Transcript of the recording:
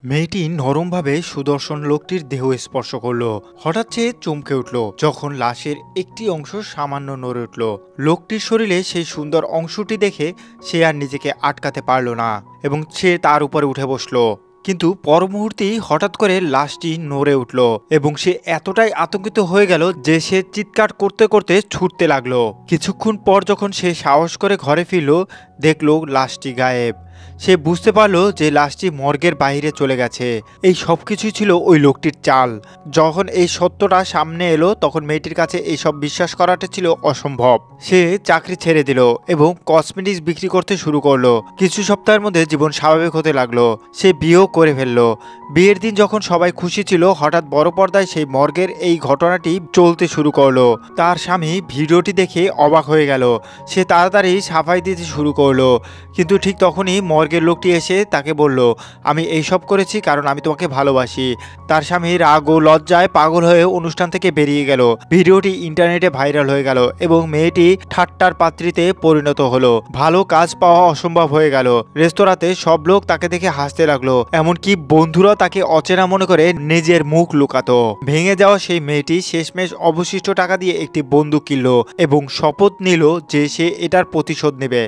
মেয়েটি নরমভাবে সুদর্শন লোকটির দেহ স্পর্শ করলো। হঠাৎ সে চমকে উঠল যখন লাশের একটি অংশ সামান্য নড়ে উঠল। লোকটির শরীরে সেই সুন্দর অংশটি দেখে সে আর নিজেকে আটকাতে পারল না এবং সে তার উপরে উঠে বসলো। কিন্তু পর মুহূর্তেই হঠাৎ করে লাশটি নড়ে উঠল এবং সে এতটাই আতঙ্কিত হয়ে গেল যে সে চিৎকার করতে করতে ছুটতে লাগলো। কিছুক্ষণ পর যখন সে সাহস করে ঘরে ফিরল, দেখলো লাশটি গায়েব। সে বুঝতে পারলো যে লাশটি মর্গের বাইরে চলে গেছে। এই সব কিছুই ছিল ওই লোকটির চাল। যখন এই সত্যটা সামনে এলো তখন মেয়েটির কাছে এইসব বিশ্বাস করাটা ছিল অসম্ভব। সে চাকরি ছেড়ে দিল এবং কসমেটিক্স বিক্রি করতে শুরু করলো। কিছু সপ্তাহের মধ্যে জীবন স্বাভাবিক হতে লাগলো। সে বিয়েও করে ফেললো। বিয়ের দিন যখন সবাই খুশি ছিল, হঠাৎ বড় পর্দায় সেই মর্গের এই ঘটনাটি চলতে শুরু করলো। তার স্বামী ভিডিওটি দেখে অবাক হয়ে গেল। সে তাড়াতাড়ি সাফাই দিতে শুরু করলো। কিন্তু ঠিক তখনই মর্গের লোকটি এসে তাকে বলল, আমি এইসব করেছি কারণ আমি তোমাকে ভালোবাসি। তার স্বামী রাগ ও লজ্জায় পাগল হয়ে অনুষ্ঠান থেকে বেরিয়ে গেল। ভিডিওটি ইন্টারনেটে ভাইরাল হয়ে গেল এবং মেয়েটি ঠাট্টার পাত্রীতে পরিণত হলো। ভালো কাজ পাওয়া অসম্ভব হয়ে গেল। রেস্তোরাঁতে সব লোক তাকে দেখে হাসতে লাগলো, এমনকি বন্ধুরা তাকে অচেনা মনে করে নিজের মুখ লুকাতো। ভেঙে যাওয়া সেই মেয়েটি শেষমেশ অবশিষ্ট টাকা দিয়ে একটি বন্দুক কিনল এবং শপথ নিল যে সে এটার প্রতিশোধ নেবে।